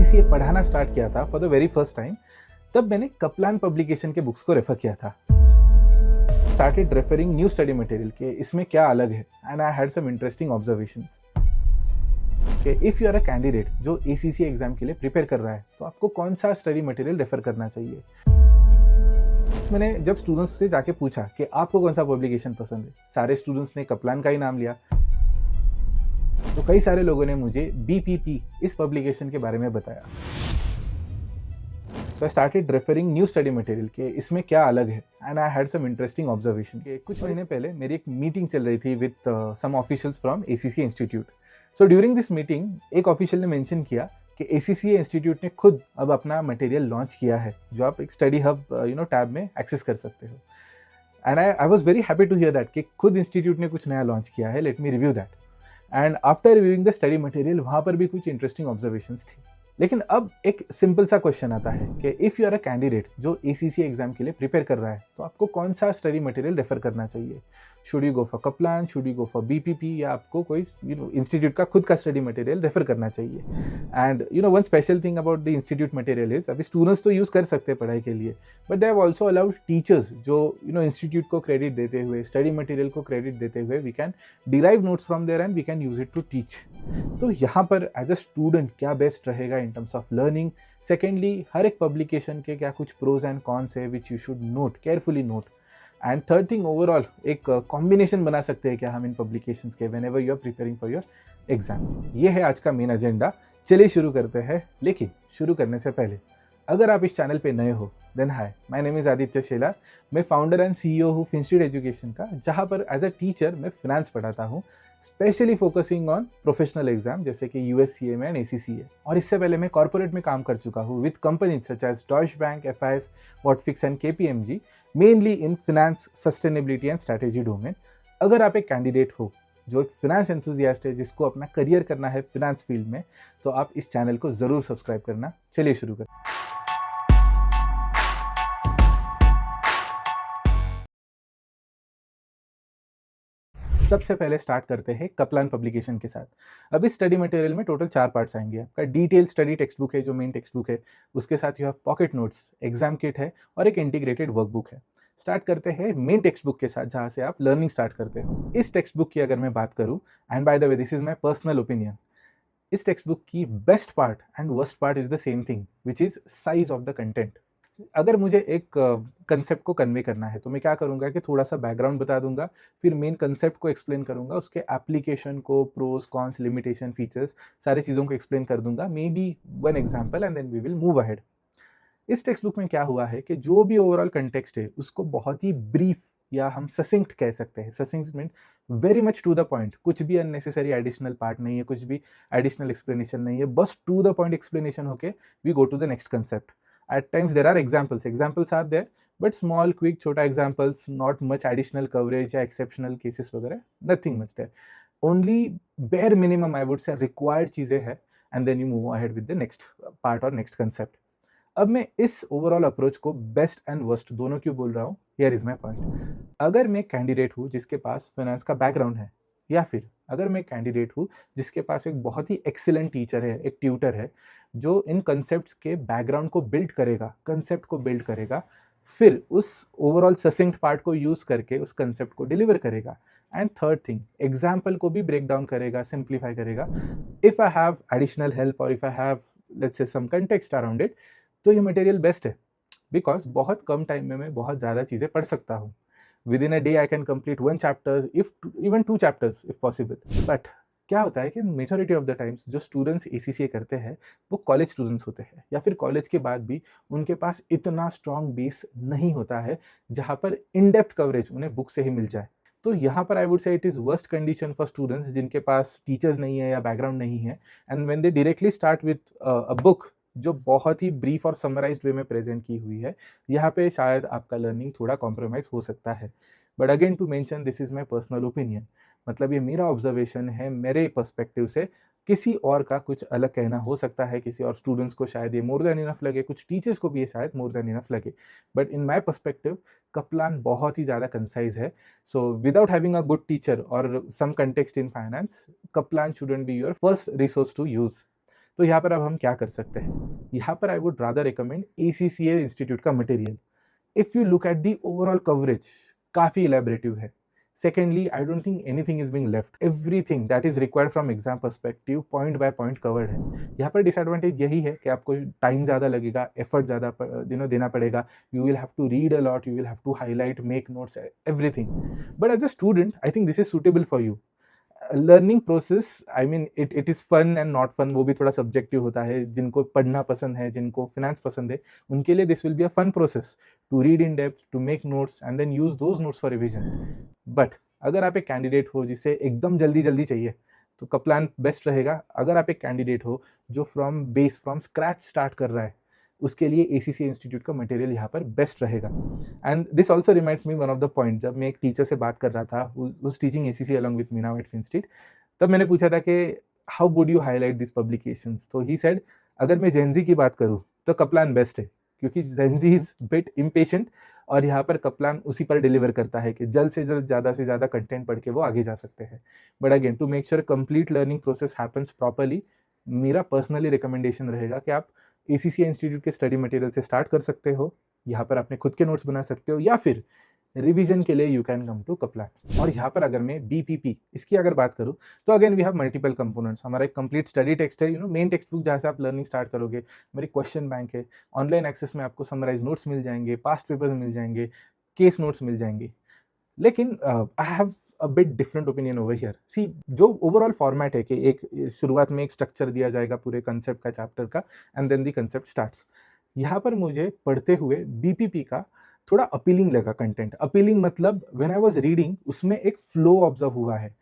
ACCA पढ़ाना start किया था for the very first time, तब मैंने कपलान पब्लिकेशन के बुक्स को रेफर किया था. Started referring new study material के इसमें क्या अलग है, and I had some interesting observations. कि if you are a candidate जो एसीसीए एग्जाम के लिए प्रिपेयर कर रहा है, तो आपको कौन सा स्टडी मटेरियल रेफर करना चाहिए. मैंने जब स्टूडेंट्स से जाके पूछा कि आपको कौन सा पब्लिकेशन पसंद है, सारे स्टूडेंट्स ने कपलान का ही नाम लिया. तो कई सारे लोगों ने मुझे बीपीपी इस पब्लिकेशन के बारे में बताया. So I started referring new study material के इसमें क्या अलग है, and I had some interesting observation. कुछ महीने पहले मेरी एक मीटिंग चल रही थी with some officials from ACCA institute. So during this meeting एक ऑफिशियल ने मेंशन किया कि एसीसीए इंस्टीट्यूट ने खुद अब अपना मटेरियल लॉन्च किया है, जो आप एक स्टडी हब टैब में एक्सेस कर सकते हो. And I was very happy to hear that कि खुद इंस्टीट्यूट ने कुछ नया लॉन्च किया है. Let me review that. And after reviewing the study material, वहाँ पर भी कुछ इंटरेस्टिंग ऑब्जर्वेशंस थी. लेकिन अब एक सिंपल सा क्वेश्चन आता है कि if you are a candidate जो एसीसीए एग्जाम के लिए प्रिपेयर कर रहा है, तो आपको कौन सा स्टडी मटेरियल रेफर करना चाहिए. Should you go for Kaplan, should you go for BPP, या आपको कोई इंस्टीट्यूट का खुद का स्टडी मटेरियल रेफर करना चाहिए. And one special thing about the institute material is, अभी स्टूडेंट्स तो यूज़ कर सकते हैं पढ़ाई के लिए, but they have also allowed teachers जो इंस्टीट्यूट को क्रेडिट देते हुए, स्टडी मटेरियल को क्रेडिट देते हुए, we can derive notes from there and we can use it to teach. तो यहाँ पर एज अ स्टूडेंट क्या बेस्ट रहेगा in terms of learning. Secondly, हर एक पब्लिकेशन के क्या कुछ प्रोज एंड कॉन्स है which you should note, carefully note. And third thing, overall एक कॉम्बिनेशन बना सकते हैं क्या हम इन पब्लिकेशंस के whenever you are preparing for your exam. ये है आज का मेन एजेंडा. चलिए शुरू करते हैं. लेकिन शुरू करने से पहले, अगर आप इस चैनल पे नए हो, then hi, my name is Aditya Shelar. मैं फाउंडर एंड सीईओ हूँ फिनस्ट्रीट एजुकेशन का, जहाँ पर एज अ टीचर मैं फिनेंस पढ़ाता हूँ, specially focusing on professional exam जैसे कि यूएससीएम एंड एसीसीए. और इससे पहले मैं कॉर्पोरेट में काम कर चुका हूँ with companies such as Deutsche Bank, FIS, Whatfix and KPMG, mainly in finance, sustainability and strategy domain. अगर आप एक कैंडिडेट हो जो एक फिनेंस एंथुजियास्ट है, जिसको अपना करियर करना है फिनेंस फील्ड में, तो आप इस चैनल को ज़रूर सब्सक्राइब करना. चलिए शुरू करें. सबसे पहले स्टार्ट करते हैं कपलान पब्लिकेशन के साथ. अब इस स्टडी मटेरियल में टोटल 4 पार्ट्स आएंगे. आपका डिटेल स्टडी टेक्स्ट बुक है जो मेन टेक्स्ट बुक है, उसके साथ you have pocket notes, exam kit है और एक इंटीग्रेटेड वर्कबुक है. स्टार्ट करते हैं मेन टेक्स्ट बुक के साथ, जहाँ से आप लर्निंग स्टार्ट करते हो. इस टेक्स्ट बुक की अगर मैं बात करूँ, and by the way this is my personal opinion, इस टेक्स्ट बुक की best part and worst part is the same thing, which is size of the content. अगर मुझे एक कंसेप्ट को कन्वे करना है, तो मैं क्या करूँगा कि थोड़ा सा बैकग्राउंड बता दूंगा, फिर मेन कंसेप्ट को एक्सप्लेन करूँगा, उसके एप्लीकेशन को, प्रोज कॉन्स, लिमिटेशन, फीचर्स, सारी चीज़ों को एक्सप्लेन कर दूंगा, maybe one example, and then we will move ahead. इस टेक्स्ट बुक में क्या हुआ है कि जो भी ओवरऑल कंटेक्स्ट है उसको बहुत ही ब्रीफ, या हम ससिंक्ट कह सकते हैं. Succinct mean very much to the point. कुछ भी अननेसेसरी एडिशनल पार्ट नहीं है, कुछ भी एडिशनल एक्सप्लेनेशन नहीं है, बस टू द पॉइंट एक्सप्लेनेशन होके we go to the next concept. At times there are examples are there, but small, quick, छोटा examples, not much additional coverage या exceptional cases वगैरह, nothing much there. Only bare minimum I would say required चीज़ें हैं, and then you move ahead with the next part or next concept. अब मैं इस overall approach को best and worst दोनों क्यों बोल रहा हूँ, हियर इज माई पॉइंट. अगर मैं कैंडिडेट हूँ जिसके पास फाइनेंस का बैकग्राउंड है, या फिर अगर मैं कैंडिडेट हूँ जिसके पास एक बहुत ही एक्सीलेंट टीचर है, एक ट्यूटर है, जो इन कंसेप्ट्स के बैकग्राउंड को बिल्ड करेगा, कंसेप्ट को बिल्ड करेगा, फिर उस ओवरऑल ससिंक्ट पार्ट को यूज़ करके उस कंसेप्ट को डिलीवर करेगा. एंड थर्ड थिंग, एग्जाम्पल को भी ब्रेक डाउन करेगा, सिंप्लीफाई करेगा. If I have additional help और if I have let's say some context around it, तो ये मटेरियल बेस्ट है. बिकॉज बहुत कम टाइम में मैं बहुत ज़्यादा चीज़ें पढ़ सकता हूँ. With in a day I can complete 1 chapter, even 2 chapters if possible. But क्या होता है कि मेजॉरिटी ऑफ द टाइम्स जो स्टूडेंट्स एसीसीए करते हैं वो कॉलेज स्टूडेंट्स होते हैं, या फिर कॉलेज के बाद भी उनके पास इतना स्ट्रॉन्ग बेस नहीं होता है जहाँ पर इन डेप्थ कवरेज उन्हें बुक से ही मिल जाए. तो यहाँ पर I would say it is worst condition for students जिनके पास टीचर्स नहीं है या बैकग्राउंड नहीं है, and when they directly start with a book जो बहुत ही ब्रीफ और समराइज्ड वे में प्रेजेंट की हुई है, यहाँ पे शायद आपका लर्निंग थोड़ा कॉम्प्रोमाइज़ हो सकता है. But again to mention, this is my personal opinion, मतलब ये मेरा ऑब्जर्वेशन है, मेरे पर्सपेक्टिव से. किसी और का कुछ अलग कहना हो सकता है, किसी और स्टूडेंट्स को शायद ये मोर देन इनफ लगे, कुछ टीचर्स को भी ये शायद मोर देन इनफ लगे. But in my perspective Kaplan बहुत ही ज़्यादा कंसाइज है. So without having a good teacher और some context in finance, Kaplan shouldn't be your first resource to use. तो यहाँ पर अब हम क्या कर सकते हैं, यहाँ पर I would rather recommend ACCA institute का material. If you look at the overall coverage, काफ़ी इलेबरेटिव है। Secondly, I don't think anything is being left, everything that is required from exam perspective point by point covered है। यहाँ पर disadvantage यही है कि आपको टाइम ज़्यादा लगेगा, एफर्ट ज़्यादा देना पड़ेगा, you will have to read a lot, you will have to highlight, make notes, everything. But as a student I think this is suitable for you. Learning process, I mean it is fun and not fun, वो भी थोड़ा subjective होता है। जिनको पढ़ना पसंद है, जिनको फिनेंस पसंद है, उनके लिए this will be a fun process to read in depth, to make notes and then use those notes for revision. But अगर आप एक कैंडिडेट हो जिसे एकदम जल्दी जल्दी चाहिए, तो कप्लान बेस्ट रहेगा। अगर आप एक कैंडिडेट हो जो फ्रॉम स्क्रैच स्टार्ट कर रहा है, उसके लिए ACCA इंस्टीट्यूट का मटेरियल यहाँ पर बेस्ट रहेगा। And this also reminds me one of the point, जब मैं एक टीचर से बात कर रहा था, उस teaching ACCA along with Meena at फिनस्टीड, तब मैंने पूछा था कि how would you highlight this publications. तो ही सेड, अगर मैं जेनजी की बात करूँ तो कप्लान बेस्ट है, क्योंकि जेनजी इज बिट इम्पेशेंट, और यहाँ पर कप्लान उसी पर डिलीवर करता है कि जल्द से जल्द ज़्यादा से ज़्यादा कंटेंट पढ़ के वो आगे जा सकते हैं। But again, to make sure complete learning process happens properly, मेरा पर्सनली रिकमेंडेशन रहेगा कि आप ACCA इंस्टीट्यूट के स्टडी मटेरियल से स्टार्ट कर सकते हो। यहाँ पर अपने खुद के नोट्स बना सकते हो, या फिर रिवीजन के लिए you can come to Kaplan. और यहाँ पर अगर मैं BPP इसकी अगर बात करूँ, तो again we have multiple components. हमारा एक कंप्लीट स्टडी टेक्स्ट है, मेन टेक्स्ट बुक जहाँ से आप लर्निंग स्टार्ट करोगे। मेरी क्वेश्चन बैंक है, ऑनलाइन एक्सेस में आपको समराइज नोट्स मिल जाएंगे, पास्ट पेपर्स मिल जाएंगे, केस नोट्स मिल जाएंगे। लेकिन I have a bit different opinion over here. See, जो ओवरऑल फॉर्मेट है कि एक शुरुआत में एक स्ट्रक्चर दिया जाएगा पूरे कंसेप्ट का, चैप्टर का, and then the concept starts. यहाँ पर मुझे पढ़ते हुए BPP का थोड़ा अपीलिंग लगा कंटेंट। अपीलिंग मतलब व्हेन आई वाज रीडिंग, उसमें एक फ्लो ऑब्जर्व हुआ है।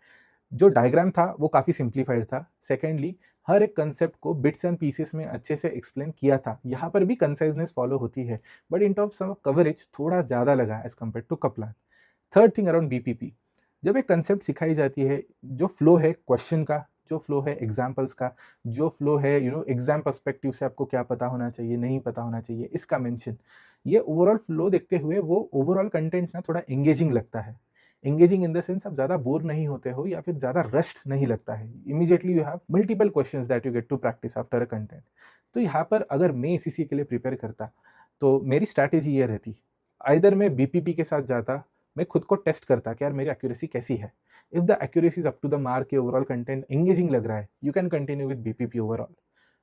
जो डायग्राम था वो काफ़ी सिंप्लीफाइड था। सेकेंडली, हर एक कंसेप्ट को बिट्स एंड पीसेस में अच्छे से एक्सप्लेन किया था। यहाँ पर भी कंसाइजनेस फॉलो होती है, but in terms of coverage थोड़ा ज़्यादा लगा as compare to Kaplan. Third thing around BPP, जब एक कंसेप्ट सिखाई जाती है, जो फ्लो है क्वेश्चन का, जो फ्लो है एग्जाम्पल्स का, जो फ्लो है एग्जाम पर्सपेक्टिव से आपको क्या पता होना चाहिए, नहीं पता होना चाहिए, इसका मेंशन, ये ओवरऑल फ्लो देखते हुए वो ओवरऑल कंटेंट ना थोड़ा एंगेजिंग लगता है। एंगेजिंग इन द सेंस, आप ज़्यादा बोर नहीं होते हो या फिर ज़्यादा रश्ड नहीं लगता है। Immediately you have multiple questions that you get to practice after a content. तो यहाँ पर अगर मैं ACCA के लिए प्रिपेयर करता, तो मेरी स्ट्रैटेजी ये रहती, आइदर मैं BPP के साथ जाता, मैं खुद को टेस्ट करता कि यार मेरी एक्यूरेसी कैसी है। If the accuracy is up to the mark, के ओवरऑल कंटेंट एंगेजिंग लग रहा है, you can continue with BPP overall.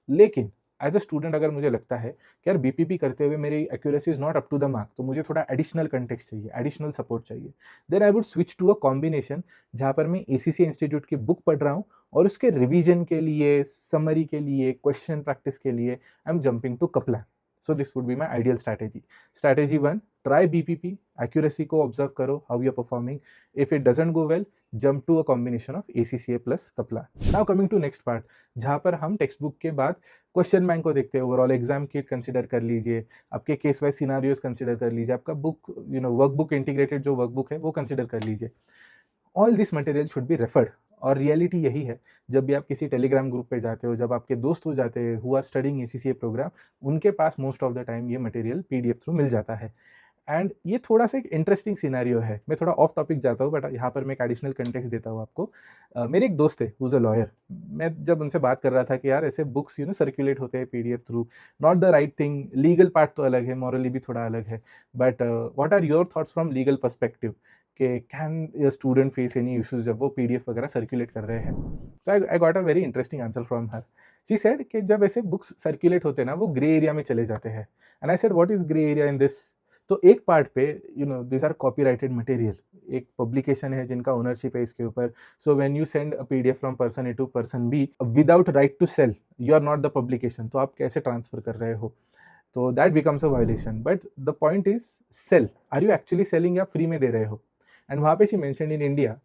लेकिन एज अ स्टूडेंट अगर मुझे लगता है कि यार BPP करते हुए मेरी accuracy is not up to the mark, तो मुझे थोड़ा एडिशनल कंटेक्स्ट चाहिए, एडिशनल सपोर्ट चाहिए, then I would switch to a combination, जहाँ पर मैं ACCA इंस्टीट्यूट की बुक पढ़ रहा हूँ और उसके रिवीजन के लिए, समरी के लिए, क्वेश्चन प्रैक्टिस के लिए I am jumping to Kaplan. So this would be my ideal strategy. Strategy 1, try BPP, accuracy को observe करो, how you are performing. If it doesn't go well, jump to a combination of ACCA plus Kaplan. Now coming to next part, जहाँ पर हम text book के बाद question bank को देखते हैं। ओवरऑल एग्जाम किट कंसिडर कर लीजिए, आपके केस वाइज सिनारियोज कंसिडर कर लीजिए, आपका बुक वर्कबुक इंटीग्रेटेड जो वर्कबुक है वो कंसिडर कर लीजिए। All this material should be referred. और रियलिटी यही है, जब भी आप किसी टेलीग्राम ग्रुप पे जाते हो, जब आपके दोस्त हो जाते हैं who are studying ACCA programme, उनके पास मोस्ट ऑफ द टाइम ये मटेरियल PDF थ्रू मिल जाता है। एंड ये थोड़ा सा एक इंटरेस्टिंग सिनेरियो है। मैं थोड़ा ऑफ टॉपिक जाता हूँ, बट यहाँ पर मैं एक एडिशनल कंटेक्स्ट देता हूँ आपको। मेरे एक दोस्त है हु इज़ अ लॉयर। मैं जब उनसे बात कर रहा था कि यार ऐसे बुक्स सर्कुलेट होते हैं PDF through, not the right thing, legal part तो अलग है, मॉरली भी थोड़ा अलग है, but what are your thoughts from legal perspective, कि can student face any issues जब वो PDF वगैरह सर्कुलेट कर रहे हैं। तो I got a very interesting answer from her. She said कि जब ऐसे बुक्स सर्कुलेट होते हैं ना, वो ग्रे एरिया में चले जाते हैं। And I said what is grey area in this. तो एक पार्ट पे दिस आर कॉपीराइटेड मटेरियल, एक पब्लिकेशन है जिनका ओनरशिप है इसके ऊपर। So when you send a PDF from person A to person B without right to sell, you are not the publication, तो आप कैसे ट्रांसफर कर रहे हो? तो that becomes a violation. But the point is sell, are you actually selling या free में दे रहे हो? एंड वहाँ पे she mention in India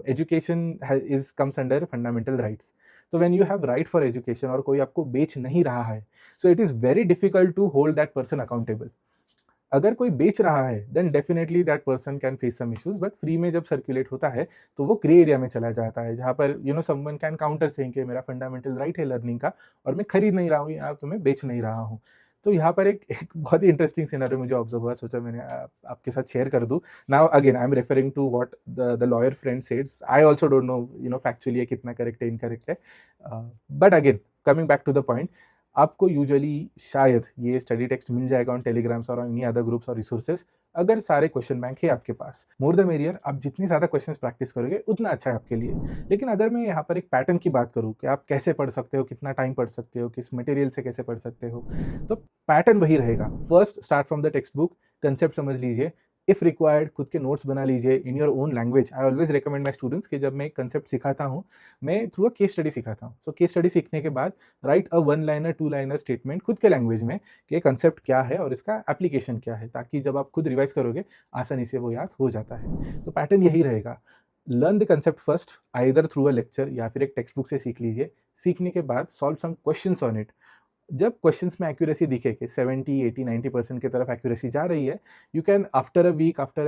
education is comes under fundamental rights. तो when you have right for education और कोई आपको बेच नहीं रहा है, so it is very difficult to hold that person accountable. अगर कोई बेच रहा है then definitely that person can face some issues, but free में जब सर्कुलेट होता है तो वो ग्रे एरिया में चला जाता है, जहाँ पर समवन कैन काउंटर सेइंग कि मेरा फंडामेंटल राइट है लर्निंग का और मैं खरीद नहीं रहा हूँ या तो मैं बेच नहीं रहा हूँ। तो यहाँ पर एक बहुत ही इंटरेस्टिंग सिनेरियो मुझे ऑब्जर्व हुआ, सोचा मैंने आपके साथ शेयर कर दूं. Now again I am referring to what the lawyer friend saids. I also don't know factually ये कितना करेक्ट है इनकरेक्ट है. But again coming back to the point, आपको यूजुअली शायद ये स्टडी टेक्स्ट मिल जाएगा ऑन टेलीग्राम्स और एनी अदर ग्रुप्स और रिसोर्सेज, अगर सारे क्वेश्चन बैंक है आपके पास. मोर द मेरियर, आप जितनी ज़्यादा क्वेश्चंस प्रैक्टिस करोगे उतना अच्छा है आपके लिए. लेकिन अगर मैं यहाँ पर एक पैटर्न की बात करूँ कि आप कैसे पढ़ सकते हो, कितना टाइम पढ़ सकते हो, किस मटेरियल से कैसे पढ़ सकते हो, तो पैटर्न वही रहेगा. First start from the text book, concept समझ लीजिए. इफ रिक्वायर्ड खुद के नोट्स बना लीजिए in your own language. I always recommend my students कि जब मैं कंसेप्ट सिखाता हूँ, मैं थ्रू अ केस स्टडी सिखाता हूँ. सो केस स्टडी सीखने के बाद राइट अ 1 लाइनर 2 लाइनर स्टेटमेंट खुद के लैंग्वेज में कि ये कंसेप्ट क्या है और इसका एप्लीकेशन क्या है, ताकि जब आप खुद रिवाइज करोगे आसानी से वो याद हो जाता है. तो पैटर्न यही रहेगा. Learn the concept first, either through a lecture या फिर एक टेक्स्ट बुक से सीख लीजिए. सीखने के बाद solve some questions on it. जब क्वेश्चंस में एक्यूरेसी दिखे कि 70, 80, 90% की तरफ एक्यूरेसी जा रही है, you can after a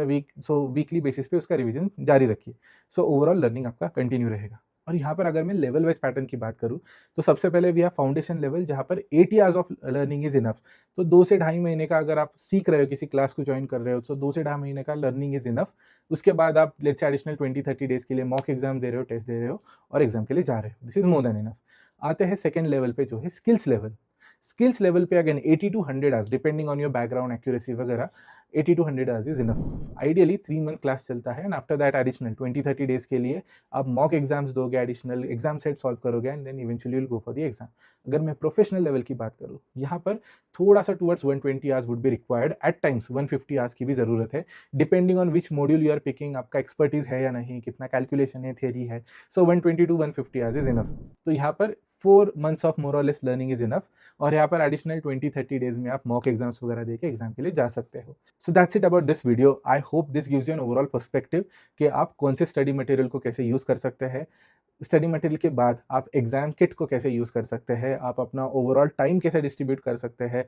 week so weekly basis पे उसका रिवीजन जारी रखिए. सो ओवरऑल लर्निंग आपका कंटिन्यू रहेगा. और यहाँ पर अगर मैं लेवल वाइज पैटर्न की बात करूँ, तो सबसे पहले वी हैव फाउंडेशन लेवल, जहाँ पर 80 hours of learning is enough. तो 2 से ढाई महीने का अगर आप सीख रहे हो, किसी क्लास को ज्वाइन कर रहे हो, तो 2 से ढाई महीने का लर्निंग इज इनफ. उसके बाद आप लेट्स से एडिशनल 20-30 डेज के लिए मॉक एग्जाम दे रहे हो, टेस्ट दे रहे हो और एग्जाम के लिए जा रहे हो. This is more than enough. आते हैं सेकंड लेवल पे, जो है स्किल्स लेवल. स्किल्स लेवल पे again 80 to 100 hours depending on your background accuracy वगैरह. 80 to 100 hours is enough. Ideally 3 month class चलता है and after that additional 20-30 days के लिए आप मॉक एग्जाम्स दोगे, एडिशनल एग्जाम सेट सॉल्व करोगे and then eventually will go for the exam. अगर मैं प्रोफेशनल लेवल की बात करूँ, यहाँ पर थोड़ा सा towards 120 hours would be required. At times 150 hours की भी ज़रूरत है, depending on which module you are picking. आपका एक्सपर्टीज है या नहीं, कितना कैलकुलेशन है, थियरी है. So 120 to 150 hours is enough. तो यहाँ पर 4 months ऑफ मोर और लेस लर्निंग इज इनफ. और यहाँ पर एडिशनल 20-30 डेज में आप मॉक एग्जाम्स वगैरह देके एग्जाम के लिए जा सकते हो. So that's it about this video. I hope this gives you an overall perspective कि आप कौन से स्टडी मटेरियल को कैसे यूज़ कर सकते हैं. स्टडी मटेरियल के बाद आप एग्जाम किट को कैसे यूज़ कर सकते हैं, आप अपना ओवरऑल टाइम कैसे डिस्ट्रीब्यूट कर सकते हैं,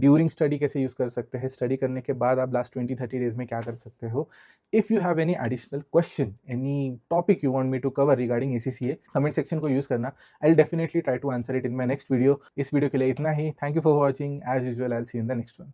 ड्यूरिंग स्टडी कैसे यूज़ कर सकते हैं, स्टडी करने के बाद आप लास्ट 20-30 डेज में क्या कर सकते हो. If you have any additional question, any topic you want me to cover regarding ACCA, comment section को यूज़ करना. I will definitely try to answer it in my next video. इस video के लिए इतना ही. Thank you for watching. As usual I will see you in the next one.